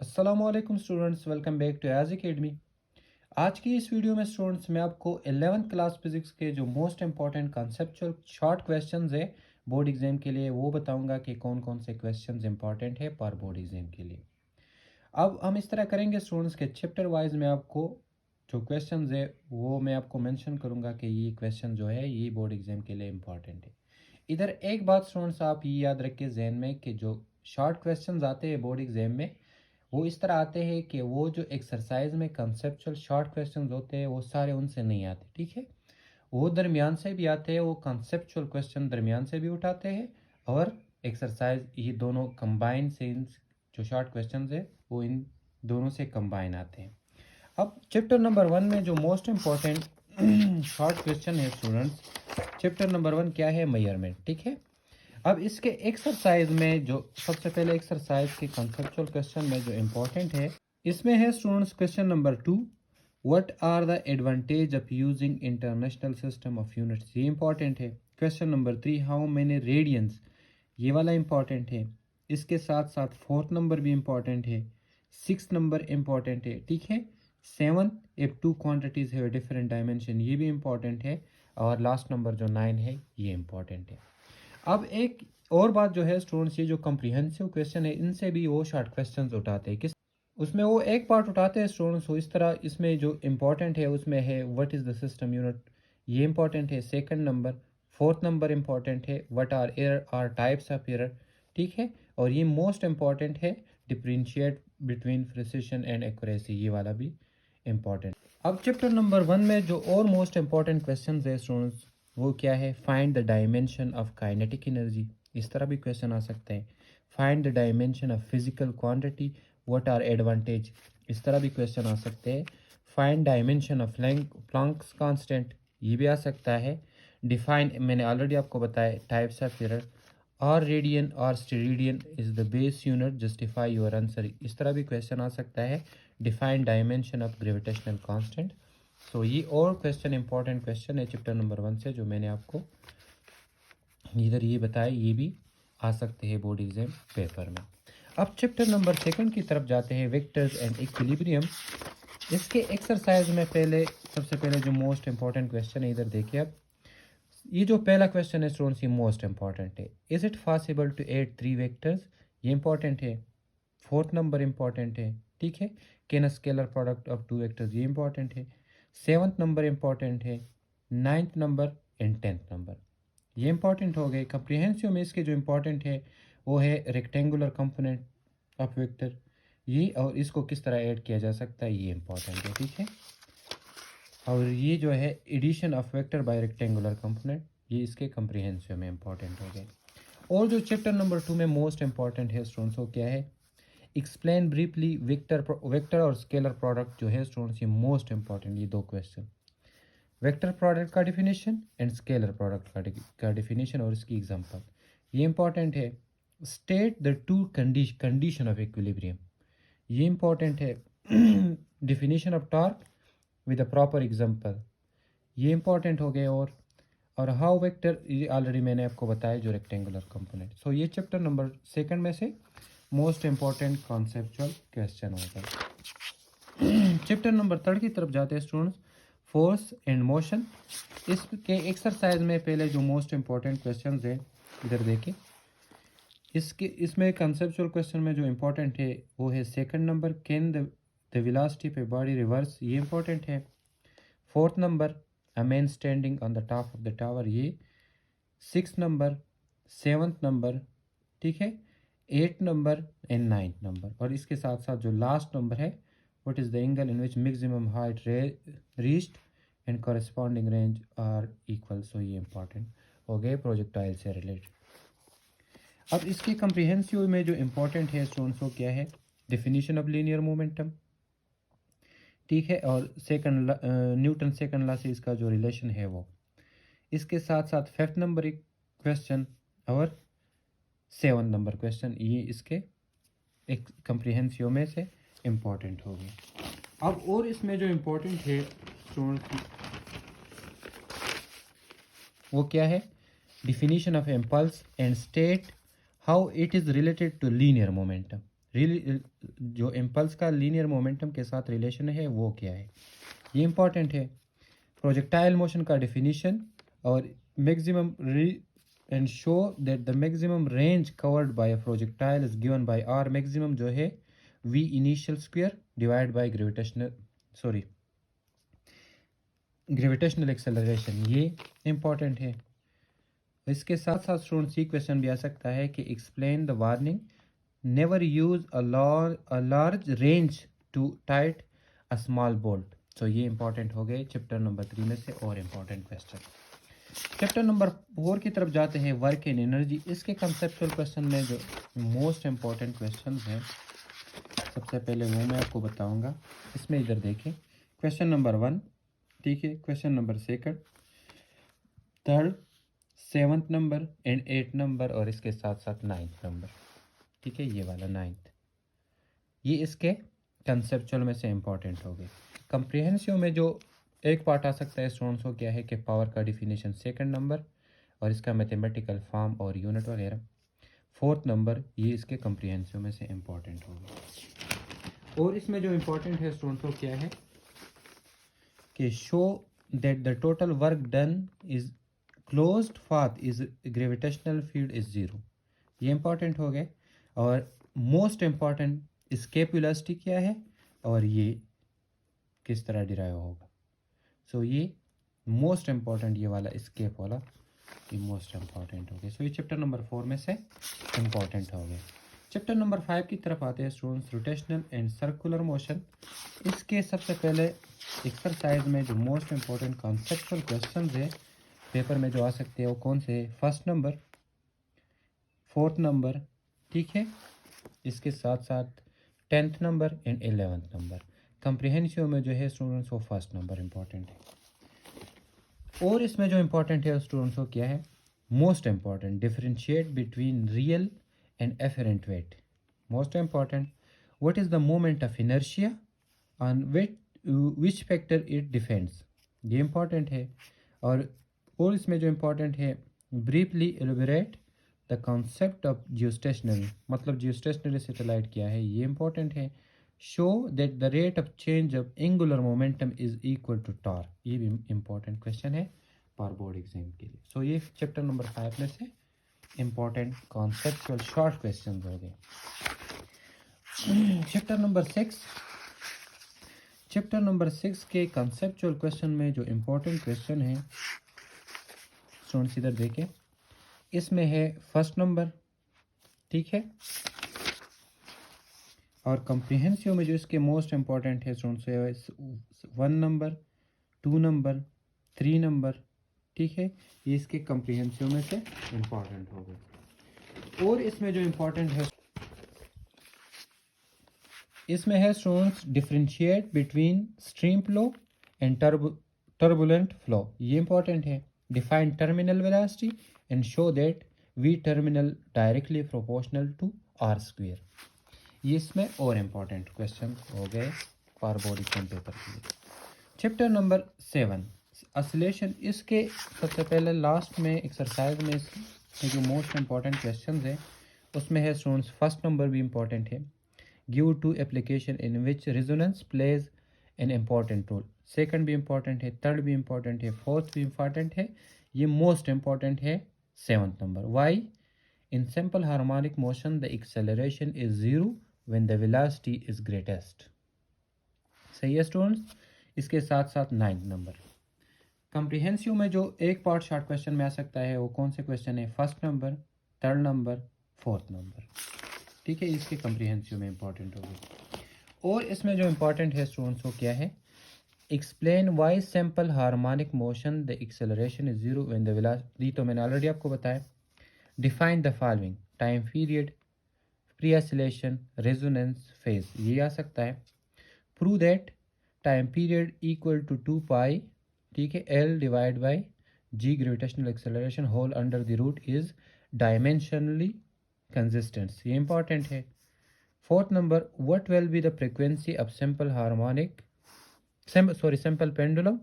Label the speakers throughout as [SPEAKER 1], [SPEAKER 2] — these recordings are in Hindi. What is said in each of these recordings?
[SPEAKER 1] अस्सलामुअलैकुम students, welcome back to Edge Academy. आज की इस वीडियो में स्टूडेंट्स मैं आपको 11th क्लास फिजिक्स के जो most important conceptual short questions है बोर्ड एग्जाम के लिए वो बताऊंगा कि कौन कौन से क्वेश्चंस इंपॉर्टेंट है पर बोर्ड एग्जाम के लिए। अब हम इस तरह करेंगे स्टूडेंट्स के चैप्टर वाइज में आपको जो क्वेश्चंस है वो मैं आपको मेंशन करूंगा कि ये क्वेश्चन जो है ये बोर्ड एग्जाम के लिए इंपॉर्टेंट है। इधर एक बात स्टूडेंट्स आप ये याद रखिए जहन में कि जो शॉर्ट क्वेश्चंस आते हैं बोर्ड एग्जाम में वो इस तरह आते हैं कि वो जो एक्सरसाइज में कंसेप्चुअल शॉर्ट क्वेश्चंस होते हैं वो सारे उनसे नहीं आते, ठीक है। वो दरमियान से भी आते हैं, वो कंसेप्चुअल क्वेश्चन दरमियान से भी उठाते हैं और एक्सरसाइज ये दोनों कंबाइन से इन जो शॉर्ट क्वेश्चंस है वो इन दोनों से कंबाइन आते हैं। अब चैप्टर नंबर 1 में जो मोस्ट इम्पॉर्टेंट शॉर्ट क्वेश्चन है स्टूडेंट्स, चैप्टर नंबर 1 क्या है? मेजरमेंट, ठीक है। अब इसके एक्सरसाइज में जो सबसे पहले एक्सरसाइज के कंसेप्चुअल क्वेश्चन में जो इम्पोर्टेंट है इसमें है students question number 2, what are the advantage of using international system of units, ये इंपॉर्टेंट है। Question number 3, how many radians, ये वाला इंपॉर्टेंट है। इसके साथ साथ फोर्थ नंबर भी इंपॉर्टेंट है, सिक्स नंबर इंपॉर्टेंट है, ठीक है। Seven, if two quantities have different dimension, ये भी इंपॉर्टेंट है। और लास्ट नंबर जो 9 है ये इंपॉर्टेंट है। अब एक और बात जो है स्टूडेंट्स, ये जो कॉम्प्रिहेंसिव क्वेश्चन है इनसे भी वो शॉर्ट क्वेश्चंस उठाते हैं। किस उसमें वो एक पार्ट उठाते हैं स्टूडेंट्स, वो इस तरह इसमें जो इम्पोर्टेंट है उसमें है what is the system unit, ये इंपॉर्टेंट है second number. Fourth number important है what are error are types of error, ठीक है। और ये मोस्ट इंपॉर्टेंट है differentiate between precision and accuracy, ये वाला भी इम्पॉर्टेंट। अब चैप्टर नंबर 1 में जो और मोस्ट इंपॉर्टेंट क्वेश्चन है स्टूडेंट्स वो क्या है? Find the dimension of kinetic energy, इस तरह भी क्वेश्चन आ सकते हैं। Find the dimension of physical quantity, what are advantage, इस तरह भी क्वेश्चन आ सकते हैं। Find dimension of Planck's constant, ये भी आ सकता है। डिफाइन, मैंने ऑलरेडी आपको बताया टाइप्स ऑफ एरर। और रेडियन और steradian is the base unit, justify your answer, इस तरह भी क्वेश्चन आ सकता है। Define dimension of gravitational constant. So ये और क्वेश्चन इंपॉर्टेंट क्वेश्चन है चैप्टर नंबर 1 से जो मैंने आपको इधर ये बताया, ये भी आ सकते हैं बोर्ड एग्जाम पेपर में। अब चैप्टर नंबर 2 की तरफ जाते हैं, वेक्टर्स एंड इक्विलिब्रियम। इसके एक्सरसाइज में पहले सबसे पहले जो मोस्ट इंपॉर्टेंट क्वेश्चन है इधर देखिए। अब ये जो पहला क्वेश्चन है स्टूडेंट्स ये मोस्ट इंपॉर्टेंट है, is it possible to add 3 vectors, ये इंपॉर्टेंट है। फोर्थ नंबर इंपॉर्टेंट है, ठीक है। Can a scalar product of 2 vectors, ये इंपॉर्टेंट है। सेवन्थ नंबर इंपॉर्टेंट है। Ninth number and 10th number, ये इंपॉर्टेंट हो गए। कंप्रिहेंसिव में इसके जो इंपॉर्टेंट है वो है रेक्टेंगुलर कंपोनेंट ऑफ वेक्टर, ये और इसको किस तरह ऐड किया जा सकता है ये इंपॉर्टेंट है, ठीक है। और ये जो है addition of vector by rectangular component, ये इसके कंप्रिहेंसिव में इंपॉर्टेंट हो गए। और जो चैप्टर नंबर 2 में मोस्ट इंपॉर्टेंट है स्टूडेंट्स वो क्या है? एक्सप्लेन ब्रीफली वेक्टर और स्केलर प्रोडक्ट जो है स्टूडेंट्स ये मोस्ट इंपॉर्टेंट, ये दो क्वेश्चन। वेक्टर प्रोडक्ट का डिफिनेशन एंड स्केलर प्रोडक्ट का डिफिनेशन और इसकी एग्जांपल, ये इंपॉर्टेंट है। State the two condition of equilibrium, ये इंपॉर्टेंट है। Definition of torque with a proper example, ये इंपॉर्टेंट हो गए। और हाउ वेक्टर, ये ऑलरेडी मैंने आपको बताया जो रेक्टेंगुलर कंपोनेंट। सो ये चैप्टर नंबर 2 में से मोस्ट इंपॉर्टेंट कॉन्सेप्चुअल क्वेश्चन होगा। चैप्टर नंबर 3 की तरफ जाते हैं स्टूडेंट्स, फोर्स एंड मोशन। इसके एक्सरसाइज में पहले जो मोस्ट इंपॉर्टेंट क्वेश्चन है इधर देखिए। इसमें कंसेप्चुअल क्वेश्चन में जो इंपॉर्टेंट है वो है second number, can the velocity पे बॉडी रिवर्स, ये इंपॉर्टेंट है। Fourth number, a man standing on the top of the tower, ये। सिक्स नंबर, सेवन्थ नंबर, ठीक है। Eight number and 9th number. और इसके साथ साथ जो लास्ट नंबर है, what is the angle in which maximum height reached and corresponding range are equal, so ये इंपॉर्टेंट हो गए प्रोजेक्टाइल से रिलेटेड। अब इसके कंप्रिहेंसिव में जो इंपॉर्टेंट है स्टूडेंट्स वो क्या है? डेफिनेशन ऑफ लीनियर मोमेंटम, ठीक है। और सेकंड न्यूटन सेकंड लॉ से इसका जो रिलेशन है वो। इसके साथ साथ फिफ्थ नंबर एक क्वेश्चन और 7 नंबर क्वेश्चन, ये इसके एक कंप्रिहेंसिव में से इम्पोर्टेंट होगी। अब और इसमें जो इम्पोर्टेंट है स्टूडेंट्स वो क्या है? Definition of impulse and state how it is related to linear momentum. जो इम्पल्स का लीनियर मोमेंटम के साथ रिलेशन है वो क्या है, ये इंपॉर्टेंट है। प्रोजेक्टाइल मोशन का डिफिनीशन और maximum and show that the maximum range covered by a projectile is given by R maximum जो है V initial square divide by gravitational acceleration, ये इंपॉर्टेंट है। इसके साथ साथ स्टूडेंट्स ये क्वेश्चन भी आ सकता है कि explain the warning never use a large range to tight a small bolt. तो ये इंपॉर्टेंट हो गए चैप्टर नंबर 3 में से और इम्पॉर्टेंट क्वेश्चन। चैप्टर नंबर 4 की तरफ जाते हैं, वर्क एंड एनर्जी। इसके कंसेप्चुअल क्वेश्चन में जो मोस्ट इम्पॉर्टेंट क्वेश्चन हैं सबसे पहले वो मैं आपको बताऊंगा। इसमें इधर देखें, क्वेश्चन नंबर 1, ठीक है, question number 2, 3, 7 number and 8 number और इसके साथ साथ 9 नंबर, ठीक है, ये वाला 9th, ये इसके कंसेप्चुअल में से इम्पॉर्टेंट हो गए। कंप्रिहेंसिव में जो एक पार्ट आ सकता है स्टूडेंट्स को क्या है कि पावर का डिफिनीशन 2nd नंबर और इसका मैथमेटिकल फॉर्म और यूनिट वगैरह। 4th नंबर ये इसके कंप्रिहेंसिव में से इम्पॉर्टेंट हो गए। और इसमें जो इम्पोर्टेंट है स्टूडेंट्स को क्या है कि show that the total work done is closed path is gravitational field is 0, ये इंपॉर्टेंट हो गए। और मोस्ट इम्पॉर्टेंट एस्केप वेलोसिटी क्या है और ये किस तरह डिराइव होगा। सो ये मोस्ट इम्पॉर्टेंट, ये वाला एस्केप वाला ये मोस्ट इम्पॉर्टेंट हो गया। सो ये चैप्टर नंबर 4 में से इम्पॉर्टेंट हो गया। चैप्टर नंबर 5 की तरफ आते हैं students, rotational and circular motion. इसके सबसे पहले एक्सरसाइज में जो मोस्ट इम्पॉर्टेंट कॉन्सेप्चुअल क्वेश्चन है पेपर में जो आ सकते हैं वो कौन से है, 1st नंबर, 4th नंबर, ठीक है, इसके साथ साथ 10th number and 11th number. Comprehensive में जो है स्टूडेंट्स वो 1st नंबर इम्पॉर्टेंट है। और इसमें जो इम्पोर्टेंट है स्टूडेंट्स को क्या है, most important differentiate between real and apparent weight. Most important, what is the moment of inertia on which factor it depends, ये इम्पॉर्टेंट है। और इसमें जो इम्पोर्टेंट है, briefly elaborate the concept of geostationary, मतलब जियोस्टेशनरी सैटेलाइट क्या है, ये इम्पोर्टेंट है। Show that the rate of change of angular momentum is equal to torque, ये भी इम्पोर्टेंट क्वेश्चन है पर बोर्ड एग्जाम के लिए। सो ये चैप्टर नंबर 5 में से इम्पोर्टेंट कॉन्सेप्चुअल शॉर्ट क्वेश्चन हो गए। चैप्टर नंबर 6 के कंसेप्चुअल क्वेश्चन में जो इम्पोर्टेंट क्वेश्चन है स्टूडेंट्स इधर देखें, इसमें है 1st नंबर, ठीक है, और कंप्रिहेंसिव में जो इसके मोस्ट इम्पॉर्टेंट है स्टूडेंट्स 1 नंबर, 2 नंबर, 3 नंबर, ठीक है, ये इसके कंप्रिहेंसिव में से इम्पॉर्टेंट हो गए। और इसमें जो इम्पॉर्टेंट है इसमें है students differentiate between stream flow and turbulent flow, ये इंपॉर्टेंट है। Define terminal velocity and show that V terminal directly proportional to R square, ये इसमें और इम्पॉर्टेंट क्वेश्चन हो गए फॉर बोर्ड एग्जाम पेपर के लिए। चैप्टर नंबर 7 ऑसिलेशन, इसके सबसे पहले लास्ट में एक्सरसाइज में जो मोस्ट इम्पॉर्टेंट क्वेश्चन है उसमें है स्टूडेंट्स 1st नंबर भी इम्पॉर्टेंट है, give 2 application in which resonance plays an important role. 2nd भी इम्पॉर्टेंट है, 3rd भी इम्पॉर्टेंट है, 4th भी इम्पॉर्टेंट है, ये मोस्ट इम्पॉर्टेंट है 7th number. Why in simple harmonic motion the acceleration is 0 when the velocity is greatest, सही है स्टूडेंट्स। इसके साथ साथ 9th नंबर। कंप्रिहेंसिव में जो एक पार्ट शॉर्ट क्वेश्चन में आ सकता है वो कौन से क्वेश्चन है, 1st number, 3rd number, 4th number, ठीक है, इसके कंप्रिहेंसिव में इंपॉर्टेंट होगी। और इसमें जो इंपॉर्टेंट है स्टूडेंट्स को क्या है, explain why simple harmonic motion the acceleration is 0 when the velocity, तो मैंने ऑलरेडी आपको बताया। Define the following, time period, free oscillation, resonance, phase, ये आ सकता है। Prove that time period equal to 2 pi, ठीक है, L divide by g gravitational acceleration whole under the root is dimensionally consistent, ये इंपॉर्टेंट है। 4th number, what will be the frequency of simple pendulum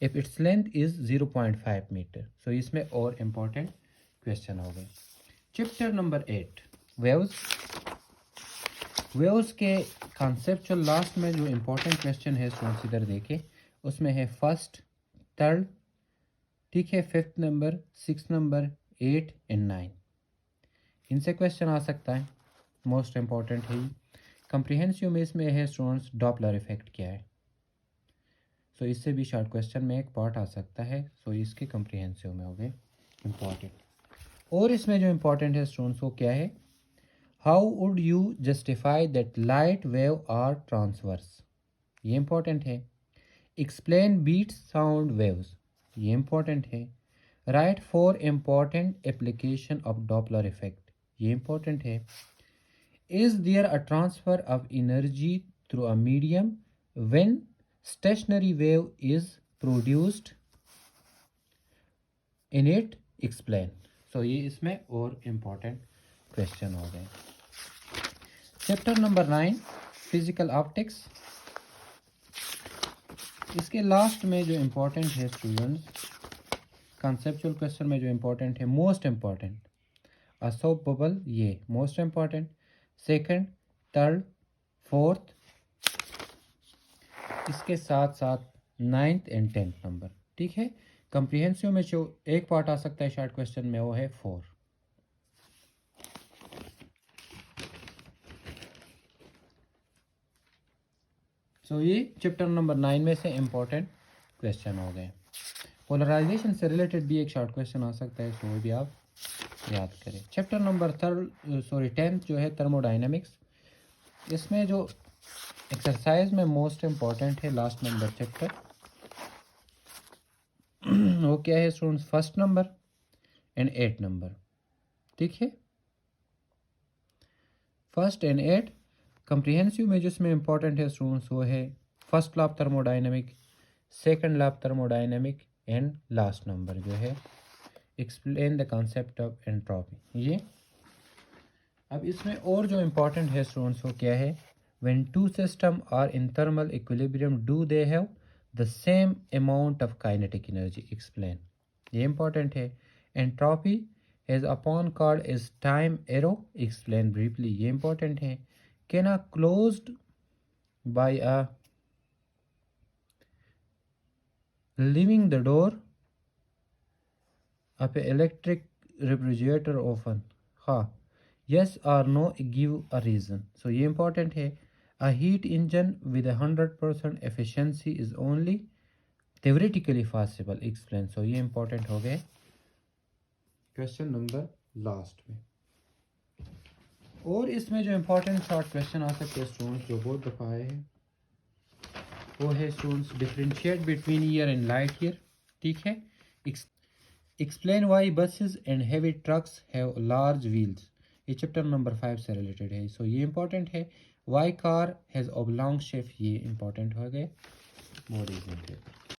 [SPEAKER 1] if its length is 0.5 metre, so इसमें और इम्पॉर्टेंट क्वेश्चन हो गए। चैप्टर नंबर 8 वेव्स, वेव्स के कॉन्सेप्चुअल लास्ट में जो इम्पोर्टेंट क्वेश्चन है स्टूडेंट्स इधर देखें, उसमें है फर्स्ट, थर्ड, ठीक है, 5th number, 6th number, 8 and 9। इनसे क्वेश्चन आ सकता है, मोस्ट इम्पॉर्टेंट है। कम्प्रिहेंसिव में इसमें है स्टूडेंट्स डॉपलर इफेक्ट क्या है, सो इससे भी शॉर्ट क्वेश्चन में एक पार्ट आ सकता है, सो इसके कम्प्रिहेंसिव में हो गए इम्पॉर्टेंट। और इसमें जो इम्पोर्टेंट है स्टूडेंट्स वो क्या है, how would you justify that light wave are transverse, ये इम्पोर्टेंट है। एक्सप्लेन बीट्स साउंड वेव्स, ये इम्पोर्टेंट है। Right 4 important application of Doppler effect, ये इम्पोर्टेंट है। Is there a transfer of energy through a medium when stationary wave is produced in it, explain. So ये इसमें और इम्पोर्टेंट क्वेश्चन हो गए। चैप्टर नंबर 9 फिजिकल ऑप्टिक्स, इसके लास्ट में जो इम्पोर्टेंट है स्टूडेंट्स, कॉन्सेप्चुअल क्वेश्चन में जो इम्पोर्टेंट है, most important a soap bubble, ये most important. Second, third, fourth, इसके साथ साथ 9th एंड 10th नंबर, ठीक है। कम्प्रिहेंसिव में जो एक पार्ट आ सकता है शॉर्ट क्वेश्चन में वो है 4। सो ये चैप्टर नंबर 9 में से इम्पोर्टेंट क्वेश्चन हो गए। पोलराइजेशन से रिलेटेड भी एक शॉर्ट क्वेश्चन आ सकता है, सो वो भी आप याद करें। चैप्टर नंबर 10th जो है थर्मोडाइनमिक्स, इसमें जो एक्सरसाइज में मोस्ट इम्पॉर्टेंट है लास्ट नंबर चैप्टर, वो क्या है students, first number and 8 number, ठीक है, फर्स्ट एंड 8। कम्प्रिहेंसिव में जिसमें इम्पॉर्टेंट है स्टूडेंट्स वो है first law of thermodynamic, second law of thermodynamic and last number जो है explain the concept of entropy, ये। अब इसमें और जो इम्पोर्टेंट है स्टूडेंट्स वो क्या है, when two system are in thermal equilibrium do they have the same amount of kinetic energy, explain, ये इम्पोर्टेंट है। Entropy is upon called is time arrow, explain briefly, ये इम्पोर्टेंट है। Can a closed by a leaving the door of a electric refrigerator often, हाँ, yes or no, give a reason, so ये इम्पोर्टेंट है। a heat engine with 100% efficiency is only theoretically possible, explain, so ये इम्पोर्टेंट हो गए क्वेश्चन नंबर लास्ट में। और इसमें जो इम्पोर्टेंट शॉर्ट क्वेश्चन आ सकते हैं स्टूडेंट्स, जो बहुत दफ़ा आए हैं, वो है students differentiate between year and light year, ठीक है। Explain why buses and heavy trucks have large wheels, ये चैप्टर नंबर 5 से रिलेटेड है, सो ये इम्पोर्टेंट है। Why car has oblong shape, ये इम्पोर्टेंट हो गए बोर्ड एग्जाम पेपर।